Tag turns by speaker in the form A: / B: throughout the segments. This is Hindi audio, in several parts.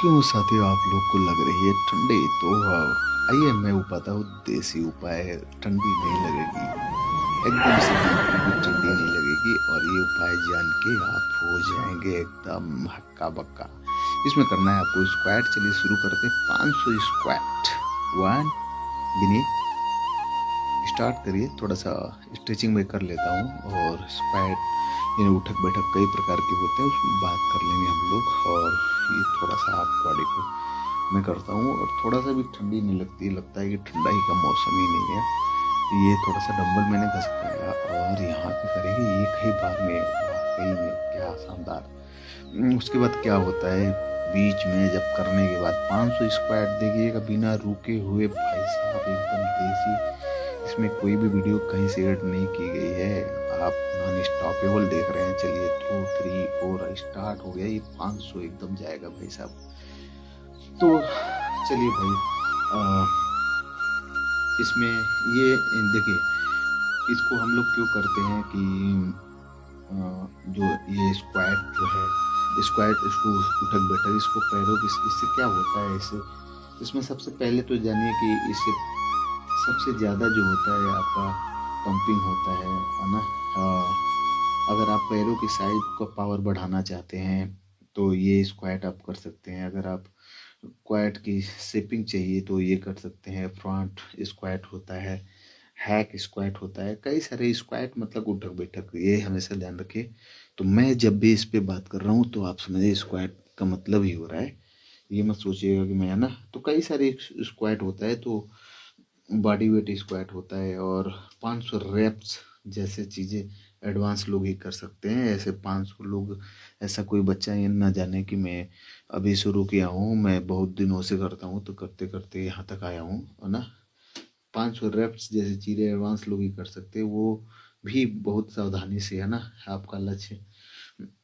A: क्यों साथियों आप लोग को लग रही है ठंडी तो आइए मैं बताऊँ देसी उपाय है। ठंडी नहीं लगेगी, एकदम से बिल्कुल भी ठंडी नहीं लगेगी और ये उपाय जान के आप हो जाएंगे एकदम हक्का बक्का। इसमें करना है आपको स्क्वाट। चलिए शुरू करते हैं। 500 स्क्वाट। वन, गिनिए, स्टार्ट करिए। थोड़ा सा स्ट्रेचिंग में कर लेता हूँ और स्क्वाट यानी उठक बैठक कई प्रकार के होते हैं, उसमें बात कर लेंगे हम लोग। और ये थोड़ा सा आप बॉडी को मैं करता हूँ और थोड़ा सा भी ठंडी नहीं लगती, लगता है कि ठंडा ही का मौसम ही नहीं है। ये थोड़ा सा डंबल मैंने घसकाया और यहाँ पे करेंगे एक ही बार में। वाकई में क्या शानदार। उसके बाद क्या होता है, बीच में जब करने के बाद 500 स्क्वाट देखिएगा बिना रुके हुए भाई साहब, एकदम देसी। इसमें कोई भी वीडियो कहीं से एड नहीं की गई है, आप नॉन स्टॉपेबल देख रहे हैं। चलिए 2 3 4 स्टार्ट हो गया। ये 500 एकदम जाएगा भाई साहब। तो चलिए भाई, इसमें ये देखिए, इसको हम लोग क्यों करते हैं कि जो ये स्क्वाट जो है, स्क्वाट इसको उठक बैठक, इसको पैरों की, इससे क्या होता है, इससे इसमें सबसे पहले तो जानिए कि इससे सबसे ज़्यादा जो होता है आपका पंपिंग होता है ना। अगर आप पैरों की साइज का पावर बढ़ाना चाहते हैं तो ये स्क्वाट आप कर सकते हैं। अगर आप क्वाट की शेपिंग चाहिए तो ये कर सकते हैं। फ्रंट स्क्वाट होता है, हैक स्क्वाट होता है, कई सारे स्क्वाट मतलब उठक बैठक, ये हमेशा ध्यान रखिए। तो मैं जब भी इस पे बात कर रहा हूँ तो आप समझिए स्क्वाट का मतलब ही हो रहा है। ये मत सोचिएगा कि मैं, है ना। तो कई सारे स्क्वाट होता है, तो बॉडी वेट स्क्वाट होता है और 500 रेप्स जैसे चीज़ें एडवांस लोग ही कर सकते हैं। ऐसे 500 लोग, ऐसा कोई बच्चा ये ना जाने कि मैं अभी शुरू किया हूँ, मैं बहुत दिनों से करता हूँ, तो करते करते यहाँ तक आया हूँ, है ना। 500 रेप्स जैसे चीज़ें एडवांस लोग ही कर सकते हैं, वो भी बहुत सावधानी से, है ना। आपका लक्ष्य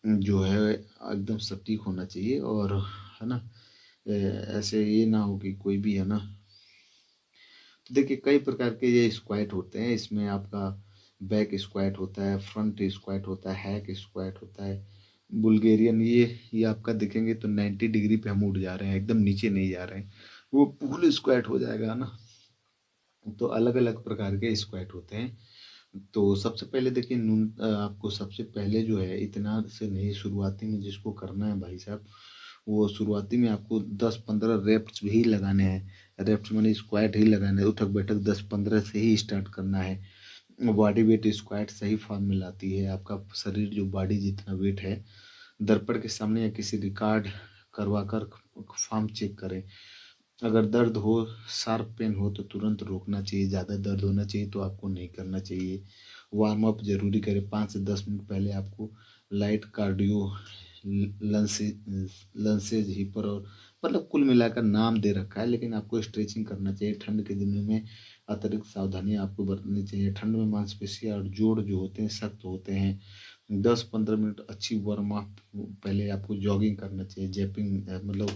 A: जो है एकदम सटीक होना चाहिए और, है ना, ऐसे ये ना हो कि कोई भी, है ना। तो देखिए कई प्रकार के ये स्क्वाट होते हैं। इसमें आपका बैक स्क्वाट होता है, फ्रंट स्क्वाट होता है, हैक स्क्वाट होता है, बुल्गेरियन। ये आपका देखेंगे तो 90 डिग्री पे हम उठ जा रहे हैं, एकदम नीचे नहीं जा रहे हैं, वो फुल स्क्वाट हो जाएगा ना। तो अलग अलग प्रकार के स्क्वाट होते हैं। तो सबसे पहले देखिए आपको सबसे पहले जो है, इतना से नहीं, शुरुआती में जिसको करना है भाई साहब, वो शुरुआती में आपको 10-15 रेप्स भी लगाने हैं। रेप्स माने स्क्वाट ही लगाना है। उठक बैठक 10-15 से ही स्टार्ट करना है। बॉडी वेट स्क्वाट सही फॉर्म में लाती है। आपका शरीर जो बॉडी जितना वेट है, दर्पण के सामने या किसी रिकॉर्ड करवा कर फॉर्म चेक करें। अगर दर्द हो, शार्प पेन हो तो तुरंत रोकना चाहिए। ज़्यादा दर्द होना चाहिए तो आपको नहीं करना चाहिए। वार्म अप जरूरी करें। 5 से 10 मिनट पहले आपको लाइट कार्डियो, लंसेज, हिपर और, मतलब कुल मिलाकर नाम दे रखा है, लेकिन आपको स्ट्रेचिंग करना चाहिए। ठंड के दिनों में अतिरिक्त सावधानी आपको बरतनी चाहिए। ठंड में मांसपेशियां और जोड़ जो होते हैं सख्त होते हैं। 10-15 मिनट अच्छी वार्म अप, पहले आपको जॉगिंग करना चाहिए, जैपिंग मतलब,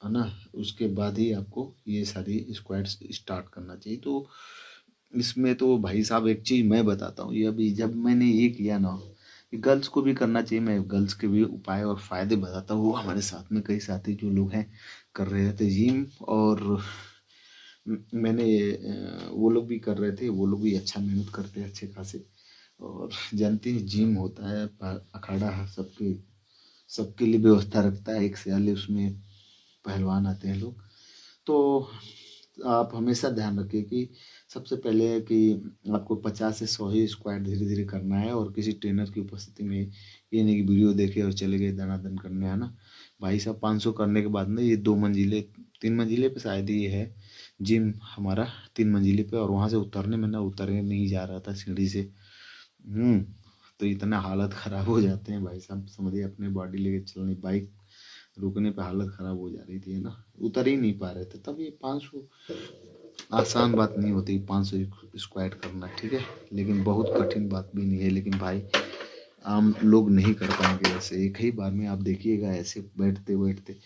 A: है ना। उसके बाद ही आपको ये सारी स्क्वाट्स स्टार्ट करना चाहिए। तो इसमें तो भाई साहब एक चीज़ मैं बताता हूँ, ये अभी जब मैंने ये किया ना, ये गर्ल्स को भी करना चाहिए। मैं गर्ल्स के भी उपाय और फायदे बताता हूँ। वो हमारे साथ में कई साथी जो लोग हैं कर रहे थे जिम, और मैंने वो लोग भी कर रहे थे, वो लोग भी अच्छा मेहनत करते हैं अच्छे खासे। और जानते हैं जिम होता है अखाड़ा है, सबके सबके लिए व्यवस्था रखता है, एक साल उसमें पहलवान आते हैं लोग। तो आप हमेशा ध्यान रखिए कि सबसे पहले है कि आपको 50 से 100 ही स्क्वाट धीरे धीरे करना है, और किसी ट्रेनर की उपस्थिति में। ये नहीं कि वीडियो देखे और चले गए दनादन करने, है ना। भाई साहब 500 करने के बाद ना, ये 2 मंजिले 3 मंजिले पे शायद ये है जिम हमारा, 3 मंजिले पे, और वहाँ से उतरने में ना, उतरने नहीं जा रहा था सीढ़ी से। तो इतना हालत ख़राब हो जाते हैं भाई साहब, समझिए अपने बॉडी लेके चलनी, बाइक रुकने पे हालत ख़राब हो जा रही थी, है ना। उतर ही नहीं पा रहे थे। तब ये 500 आसान बात नहीं होती 500 स्क्वाट करना, ठीक है, लेकिन बहुत कठिन बात भी नहीं है। लेकिन भाई आम लोग नहीं कर पाएंगे ऐसे एक ही बार में। आप देखिएगा ऐसे बैठते बैठते,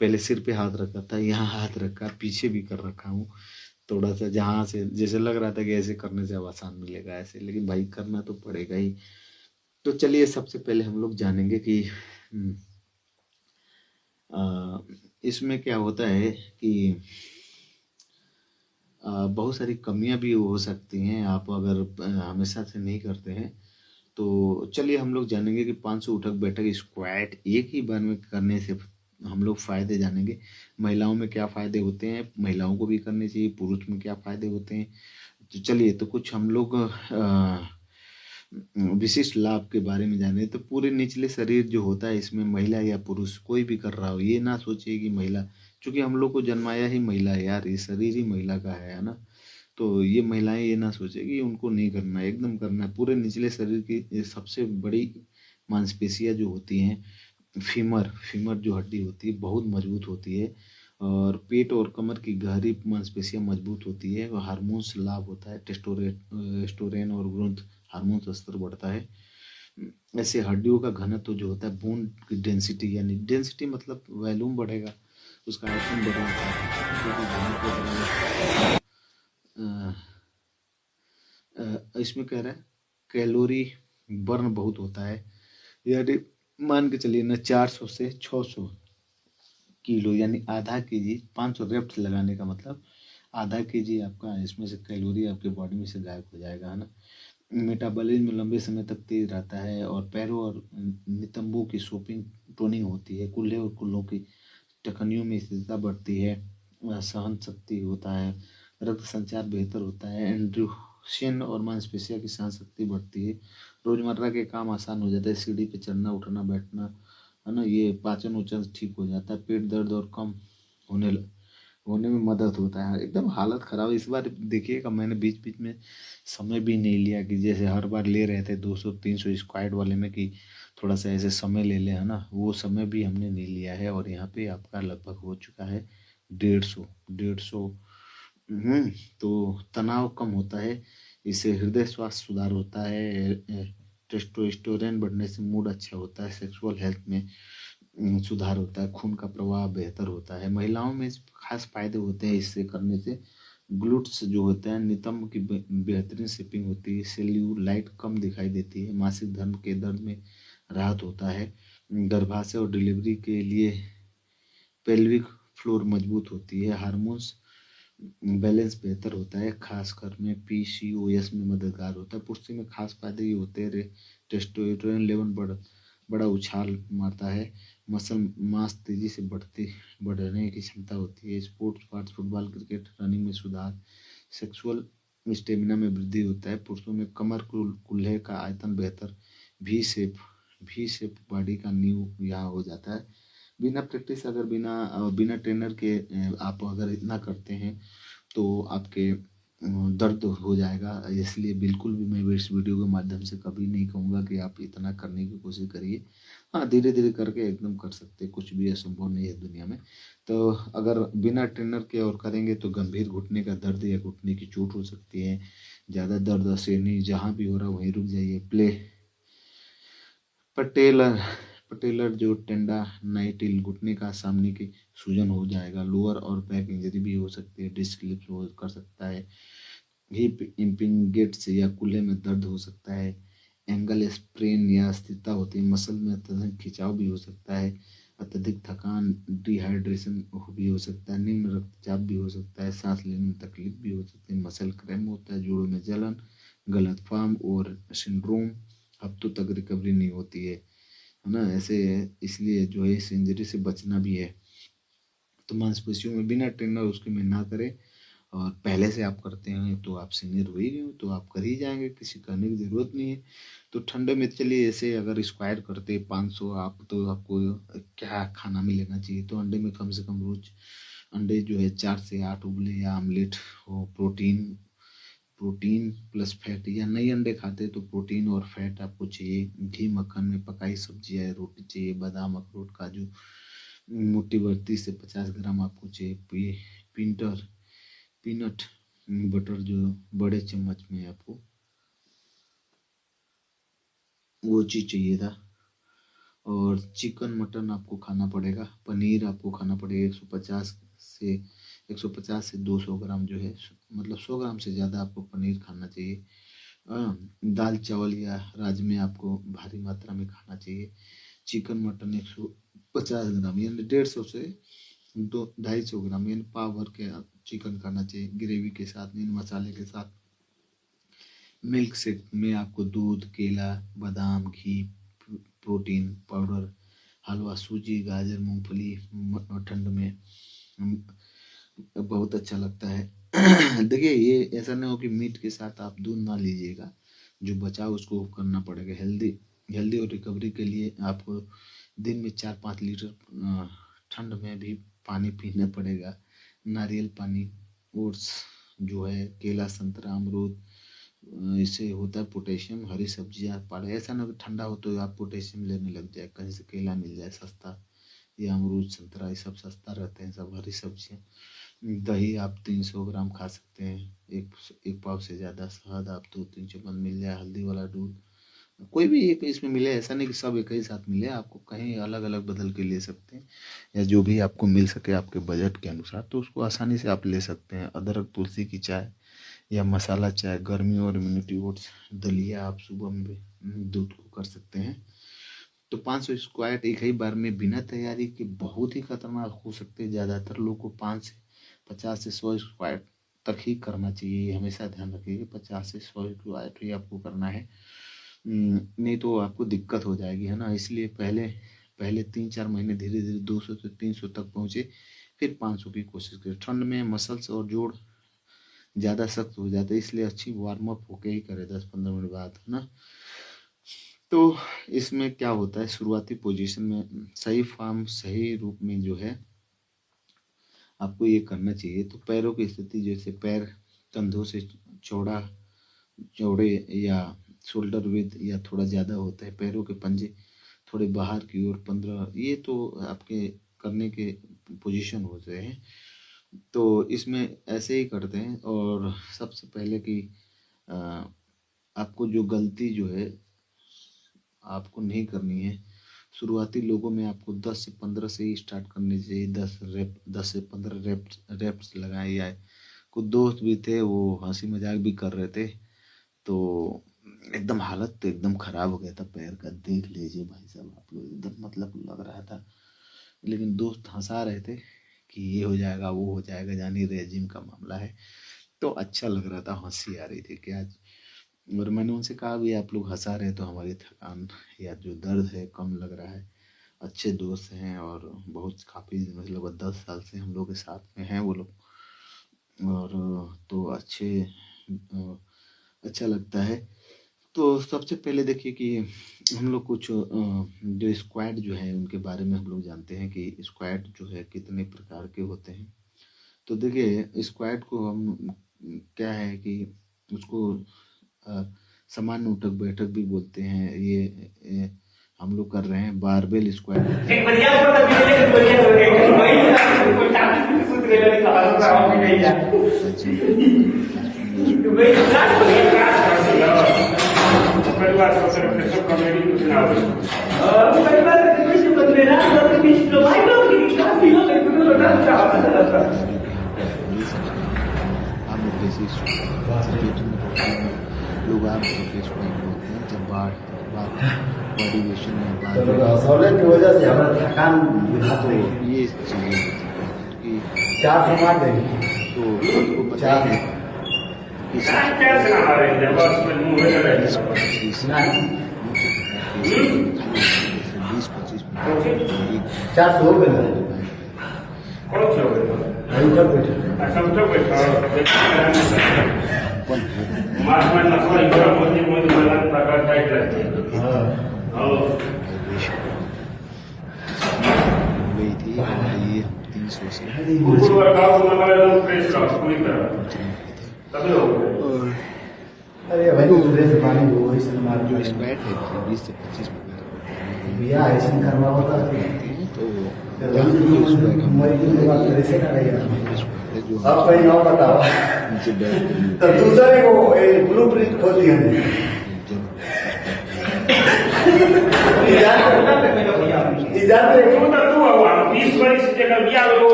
A: पहले सिर पे हाथ रखा था, यहाँ हाथ रखा, पीछे भी कर रखा हूँ थोड़ा सा, जहाँ से जैसे लग रहा था कि ऐसे करने से अब आसान मिलेगा ऐसे, लेकिन भाई करना तो पड़ेगा ही। तो चलिए सबसे पहले हम लोग जानेंगे कि इसमें क्या होता है कि बहुत सारी कमियां भी हो सकती हैं आप अगर हमेशा से नहीं करते हैं। तो चलिए हम लोग जानेंगे कि 500 उठक बैठक स्क्वाट एक ही बार में करने से हम लोग फायदे जानेंगे। महिलाओं में क्या फायदे होते हैं, महिलाओं को भी करने चाहिए, पुरुष में क्या फायदे होते हैं। तो चलिए तो कुछ हम लोग विशिष्ट लाभ के बारे में जाने। तो पूरे निचले शरीर जो होता है इसमें महिला या पुरुष कोई भी कर रहा हो, ये ना सोचिए कि महिला, क्योंकि हम लोग को जन्माया ही महिला है यार, ये शरीर ही महिला का है ना। तो ये महिलाएं ये ना सोचे कि उनको नहीं करना है, एकदम करना है। पूरे निचले शरीर की ये सबसे बड़ी मांसपेशियां जो होती हैं, फीमर फीमर जो हड्डी होती है बहुत मजबूत होती है। और पेट और कमर की गहरी मांसपेशियां मजबूत होती है और हार्मोन्स लाभ होता है, टेस्टोरेन और ग्रोथ हार्मोन स्तर बढ़ता है। ऐसे हड्डियों का घनत्व जो होता है, बोन की डेंसिटी, यानी डेंसिटी मतलब वॉल्यूम बढ़ेगा, उसका आयतन बढ़ेगा, जो कि घनत्व बढ़ेगा। इसमें कह रहा है कैलोरी बर्न बहुत होता है। यानी मान के चलिए ना 400 से 600 किलो यानी आधा केजी, 500 रेप्स लगाने का मतलब आधा केजी आपका इसमें से कैलोरी आपके बॉडी में से गायब हो जाएगा, है ना। मेटाबॉलिज्म लंबे समय तक तेज रहता है और पैरों और नितंबों की शोपिंग टोनिंग होती है। कूल्हे और कुल्लों की टखनियों में स्थिरता बढ़ती है, सहन शक्ति होता है, रक्त संचार बेहतर होता है, एंड्रोशन और मांसपेशियों की सहन शक्ति बढ़ती है, रोजमर्रा के काम आसान हो जाता है, सीढ़ी पे चढ़ना उठना बैठना, है ना। ये पाचन उचन ठीक हो जाता है, पेट दर्द और कम होने होने में मदद होता है। एकदम हालत खराब है। इस बार देखिएगा मैंने बीच बीच में समय भी नहीं लिया कि जैसे हर बार ले रहे थे 200-300 स्क्वाड वाले में कि थोड़ा सा ऐसे समय ले ले, है ना, वो समय भी हमने नहीं लिया है। और यहाँ पे आपका लगभग हो चुका है 150 तो तनाव कम होता है, इससे हृदय स्वास्थ्य सुधार होता है, टेस्टोस्टेरोन बढ़ने से मूड अच्छा होता है, सेक्सुअल हेल्थ में सुधार होता है, खून का प्रवाह बेहतर होता है। महिलाओं में खास फायदे होते हैं इससे करने से। ग्लूट्स जो होते हैं, नितंब की बेहतरीन शेपिंग होती है, सेल्यूलाइट कम दिखाई देती है, मासिक धर्म के दर्द में राहत होता है, गर्भाशय और डिलीवरी के लिए पेल्विक फ्लोर मजबूत होती है, हार्मोन्स बैलेंस बेहतर होता है, खासकर में पीसीओएस में मददगार होता है। पुष्टि में खास फायदे ये होते हैं, टेस्टोस्टेरोन लेवल बड़ा उछाल मारता है, मसल मास तेजी से बढ़ने की क्षमता होती है, sports parts football cricket running में सुधार, सेक्सुअल स्टेमिना में वृद्धि होता है, पुरुषों में कमर कुल्हे का आयतन बेहतर, भी शेप बॉडी का नींव यहाँ हो जाता है। बिना प्रैक्टिस अगर बिना ट्रेनर के आप अगर इतना करते हैं तो आपके दर्द हो जाएगा। इसलिए बिल्कुल भी मैं इस वीडियो के माध्यम से कभी नहीं कहूँगा कि आप इतना करने की कोशिश करिए। हाँ, धीरे धीरे करके एकदम कर सकते हैं, कुछ भी असंभव नहीं है दुनिया में। तो अगर बिना ट्रेनर के और करेंगे तो गंभीर घुटने का दर्द या घुटने की चोट हो सकती है। ज़्यादा दर्द से नहीं, जहाँ भी हो रहा है वहीं रुक जाइए। पटेलर पटेलर जो टेंडानाइटिल घुटने का सामने की सूजन हो जाएगा, लोअर और बैक इंजरी भी हो सकती है, डिस्क स्लिप हो कर सकता है, हिप इम्पिंगेट्स या कूल्हे में दर्द हो सकता है, एंगल स्प्रेन या अस्थिरता होती है, मसल में अत्यधिक खिंचाव भी हो सकता है, अत्यधिक थकान डिहाइड्रेशन भी हो सकता है, निम्न रक्तचाप भी हो सकता है, सांस लेने में तकलीफ भी हो सकती है, मसल क्रैम्प होता है, जोड़ों में जलन, गलत फॉर्म और सिंड्रोम, हफ्तों तक रिकवरी नहीं होती है ना। ऐसे इसलिए जो है इस इंजरी से बचना भी है। तो मांसपेशियों में बिना ट्रेनर उसके में ना करें, और पहले से आप करते हैं तो आप सीनियर हो ही गए हो तो आप कर ही जाएंगे, किसी करने की ज़रूरत नहीं है। तो ठंडे में चलिए ऐसे अगर स्क्वायर करते 500 आप, तो आपको क्या खाना में लेना चाहिए। तो अंडे में कम से कम रोज अंडे जो है 4 से 8 उबले या आमलेट हो, प्रोटीन प्लस फैट, या नए अंडे खाते हैं तो प्रोटीन और फैट आपको चाहिए। घी मक्खन में पकाई सब्जियाँ रोटी चाहिए, बादाम अखरोट काजू मोटी 32 से 50 ग्राम आपको चाहिए। पिंटर पीनट बटर जो बड़े चम्मच में आपको वो चीज़ चाहिए था। और चिकन मटन आपको खाना पड़ेगा, पनीर आपको खाना पड़ेगा 150 से 200 ग्राम जो है, मतलब 100 ग्राम से ज़्यादा आपको पनीर खाना चाहिए। दाल चावल या राजमे आपको भारी मात्रा में खाना चाहिए। चिकन मटन 150 ग्राम यानी 150 से 250-250 ग्राम यानी पाव भर के चिकन खाना चाहिए ग्रेवी के साथ, इन मसाले के साथ। मिल्क शेक में आपको दूध, केला, बादाम, घी, प्रोटीन पाउडर, हलवा, सूजी, गाजर, मूंगफली ठंड में बहुत अच्छा लगता है। देखिए ये ऐसा ना हो कि मीट के साथ आप दूध ना लीजिएगा, जो बचा उसको करना पड़ेगा। हेल्दी और रिकवरी के लिए आपको दिन में 4-5 लीटर ठंड में भी पानी पीना पड़ेगा। नारियल पानी, ओट्स जो है, केला, संतरा, अमरूद, इससे होता है पोटेशियम। हरी सब्जियां पाले, ऐसा ना कि ठंडा हो तो आप पोटेशियम लेने लग जाए, कहीं से केला मिल जाए सस्ता, या अमरूद, संतरा, ये सब सस्ता रहते हैं, सब हरी सब्जियां। दही आप 300 ग्राम खा सकते हैं, एक पाव से ज़्यादा। शहद आप 2-3 चम्मच मिल जाए। हल्दी वाला दूध कोई भी एक इसमें मिले, ऐसा नहीं कि सब एक ही साथ मिले, आपको कहीं अलग अलग बदल के ले सकते हैं, या जो भी आपको मिल सके आपके बजट के अनुसार, तो उसको आसानी से आप ले सकते हैं। अदरक तुलसी की चाय या मसाला चाय, गर्मी और इम्यूनिटी ओट्स, दलिया आप सुबह में भी दूध को कर सकते हैं। तो 500 स्क्वाट एक ही बार में बिना तैयारी के बहुत ही खतरनाक हो सकते हैं। ज़्यादातर लोग को 50 से 100 स्क्वाट तक ही करना चाहिए, ये हमेशा ध्यान रखिए। 50 से 100 स्क्वाट ही आपको करना है, नहीं तो आपको दिक्कत हो जाएगी, है ना। इसलिए पहले 3-4 महीने धीरे धीरे 200 से 300 तक पहुँचे, फिर 500 की कोशिश करें। ठंड में मसल्स और जोड़ ज़्यादा सख्त हो जाते हैं, इसलिए अच्छी वार्म अप होके ही करें 10-15 मिनट बाद, है ना। तो इसमें क्या होता है, शुरुआती पोजीशन में सही फॉर्म, सही रूप में जो है आपको ये करना चाहिए। तो पैरों की स्थिति, जैसे पैर कंधों से चौड़े या शोल्डर विड्थ या थोड़ा ज़्यादा होता है, पैरों के पंजे थोड़े बाहर की ओर 15, ये तो आपके करने के पोजीशन होते हैं। तो इसमें ऐसे ही करते हैं। और सबसे पहले कि आपको जो गलती जो है आपको नहीं करनी है, शुरुआती लोगों में आपको 10 से 15 से ही स्टार्ट करनी चाहिए। 10 से 15 रेप्स लगाए। या कुछ दोस्त भी थे, वो हंसी मजाक भी कर रहे थे, तो एकदम हालत तो एकदम खराब हो गया था पैर का, देख लीजिए भाई साहब आप लोग, एकदम मतलब लग रहा था। लेकिन दोस्त हंसा रहे थे कि ये हो जाएगा, वो हो जाएगा, जानी रहे जिम का मामला है, तो अच्छा लग रहा था, हंसी आ रही थी कि आज। और मैंने उनसे कहा भी आप लोग हंसा रहे तो हमारी थकान या जो दर्द है कम लग रहा है। अच्छे दोस्त हैं और बहुत काफ़ी मतलब 10 साल से हम लोग के साथ में हैं वो लोग, और तो अच्छा लगता है। तो सबसे पहले देखिए कि हम लोग कुछ जो स्क्वाड जो है उनके बारे में हम लोग जानते हैं कि स्क्वाड जो है कितने प्रकार के होते हैं। तो देखिए स्क्वाड को हम क्या है कि उसको सामान्य उठक बैठक भी बोलते हैं। ये हम लोग कर रहे हैं बारबेल स्क्वाड। लोग आम तौर पे स्क्वाड बोलते हैं। जब बॉडी वेशन में
B: की वजह से हमारा थकान बुझाता है।
A: ये चीजें कि
B: 400 मार देंगे
A: तो आपको बता दें कि 20-25 मिनट
B: 400 हो गए
A: गई थी। ये 300 से
B: अरे भाई से पानी वो
A: जो स्क्वाड है 20 से 25 मिनट
B: भैया ऐसे करना होता है
A: तो
B: आप कहीं और बताओ। तो दूसरे को ब्लू प्रिंट खोल दिया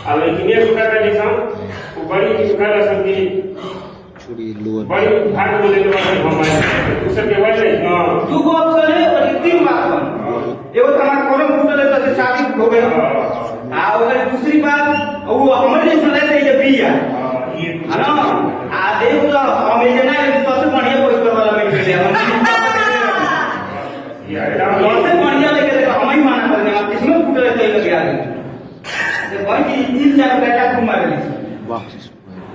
C: अब इंजीनियर सुखा का लिखा वो बड़ी सुखा रसम की
A: छोड़िए लोअर
C: बड़ी भाग में लेने वाले हमारे दूसरे के वाले हां
B: तू को ऑप्शन है और तीन बात है एगो तमार कॉलम फूटल है तो शादी हो गई आ और दूसरी बात वो हमरे जैसे रहते ये बिया
C: ये
B: है ना आ देखो तो हम ये ना सबसे बढ़िया कोई करवाला में ले हम
C: ये
B: सबसे बढ़िया लेके देखो हम ही माना करने आप किसी में फूटल है तो लगे आ गए ये भाई की 3-4 बेटा को मार ली
A: वापस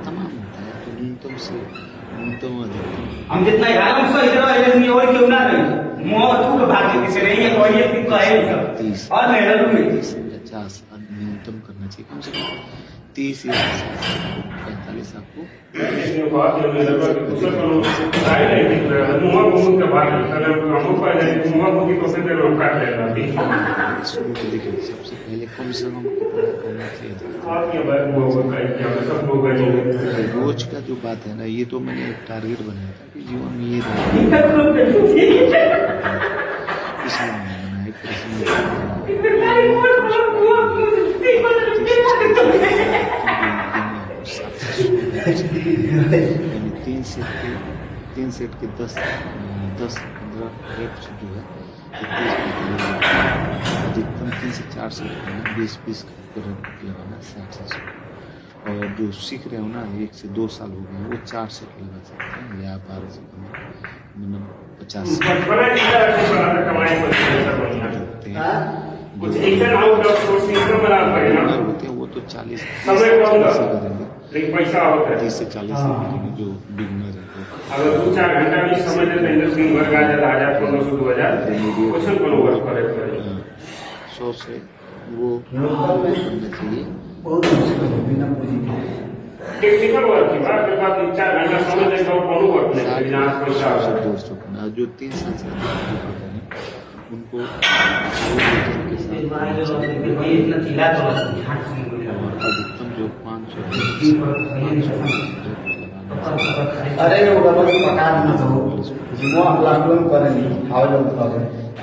A: तमाम होता है तो न्यूनतम से न्यूनतम अधिकतम
B: हम जितना आराम से इधर आए नहीं और क्यों ना रही मोह छूट भाग किसी नहीं है कोई ये तो है सब
A: 30
B: और मेहनत हुई
A: 50 न्यूनतम करना चाहिए कम से कम 30 या 45 आपको
C: इसमें बात ये लगभग दूसरा को आई नहीं दिख रहा है मुंह मुंह का बात है हम को है मुंह मुंह की कोशिश कर रहा काट लेगा
A: शुरू को देखिए सबसे पहले कम से कम कितना करना चाहिए
C: आप ये बात वो का क्या सब लोग हैं
A: रोज का जो बात है ना ये तो मैंने एक टारगेट बनाया था कि जीवन में ये इसलिए मैंने बनाया कि तीन सेट के 10-15 रेप्स जो है अधिकतम 3 से 4 सेट करना 20-20 रेप लगाना 60 से 100 और जो सीख रहे हो ना 1 से 2 साल हो गए वो 4 सेट लगा सकते हैं या 12 से 15 मिनिमम 50
C: कुछ inter out of source income बना पड़ेगा
A: होते हैं वो तो 40
C: समय कम
A: से करेंगे
C: लेकिन पैसा होता है
A: 30 से 40 से करेंगे जो बिगनर है
C: अगर 2-4 घंटा भी समय देते हैं दिन भर का 1000-1500-2000 क्वेश्चन पर वर्क करे
A: 100 से वो करना चाहिए
B: बहुत मुश्किल है बिना पूंजी के
C: टेक्निकल वर्क की बात के बाद 4 घंटा समय देते और कोनो वर्क नहीं बिना पैसा
A: 200 करना जो 3 साल से उनको अधिकतम जो 500
B: अरे वो बाबा की पका देना तो जिमो हम लॉकडाउन करेंगे हाउ लोग बताओ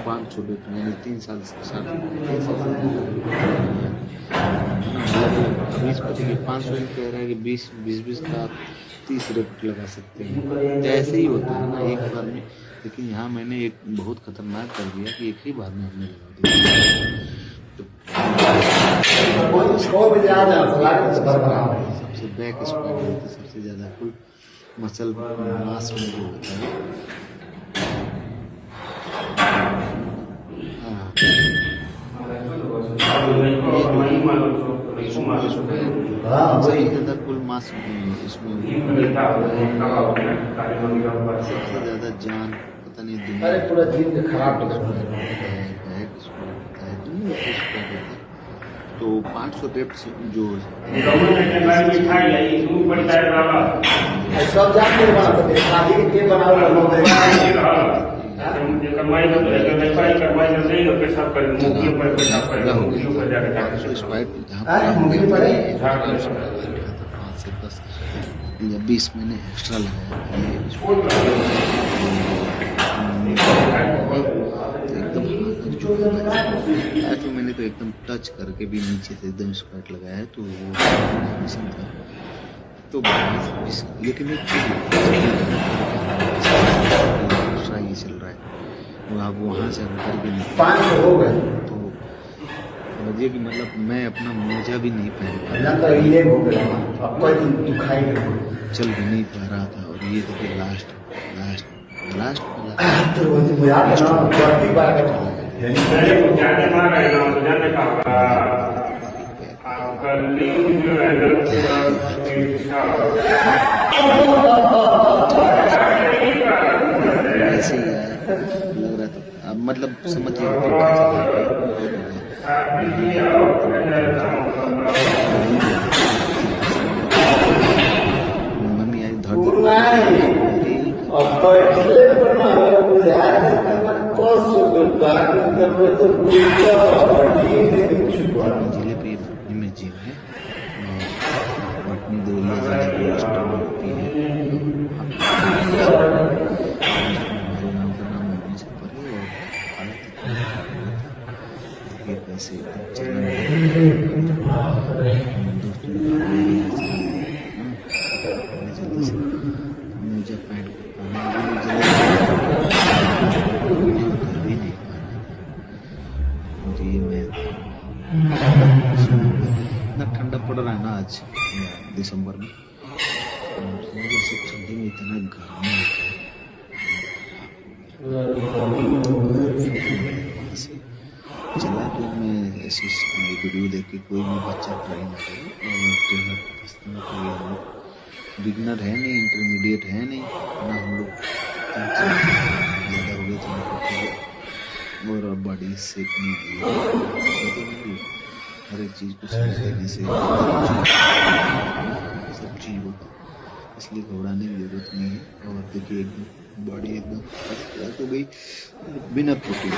A: 500 बेट मैंने 3 साल से 500 कह रहा है कि 20 का 30 रेट लगा सकते हैं ऐसे ही होता है ना एक बार में लेकिन यहाँ मैंने एक बहुत खतरनाक कर दिया कि एक ही बार में हमने लगा दिया सबसे बैक स्क्वायर होता है सबसे ज्यादा फुल मसल मास में जो होता है सबसे ज्यादा कुल मास इसमें सबसे ज्यादा जान पता नहीं दुनिया
B: अरे पूरा दिन खराब हो गया
A: तो 500 रेप्स जो
B: सब जाके बना सकते शादी के बनाओ लोग
C: करवाई तो वेरीफाई करवाई तो नहीं हो पेशाब कर मुंह पर पेशाब कर मुंह पर जाके
A: 500 स्क्वायर जहाँ
B: मुंह पड़े
A: 5 से 10 या 20 मैंने एक्स्ट्रा लगाया तो मैंने तो एकदम टच करके भी नीचे से एकदम स्क्वायर लगाया है तो वो मिशन था तो लेकिन एक्स्ट्रा ये चल रहा है वो आप वहाँ से उतर के
B: 500 हो गए
A: तो समझिए कि मतलब मैं अपना मोजा भी नहीं पहन पा
B: ना तो ये हो गया अब कोई दिन दुखाई
A: चल भी नहीं पा रहा था और ये देखिए लास्ट
B: तो वो याद है ना गलती बार का
C: जाने मार रहे ना तो जाने का
A: ऐसे ही है लग रहा था अब मतलब समझिए मम्मी आई धड़
B: अब तो इसलिए बना है मुझे
A: जिले पे में जिम है और अपनी दौड़िया जाने की एक्स्ट्रा होती है हमारे नाम का नाम मम्मी से पढ़े और हालत कैसे चलने मुझे पैंट भी नहीं और ये मैं इतना ठंडा पड़ रहा है ना आज दिसंबर में, जैसे ठंडी में इतना गर्मी होता है। चला तो मैं ऐसी वीडियो देख के कोई भी बच्चा ट्राई ना करे और ट्रेनर रास्ते में कोई हम लोग बिगनर है नहीं, इंटरमीडिएट है नहीं ना, हम लोग ज़्यादा हो गए थे और बॉडी सेफ नहीं हुई। हर एक चीज़ को समझ लेने से सब चीज़ होता, इसलिए घबराने की जरूरत नहीं है। और देखिए बॉडी एकदम हो गई बिना प्रोटीन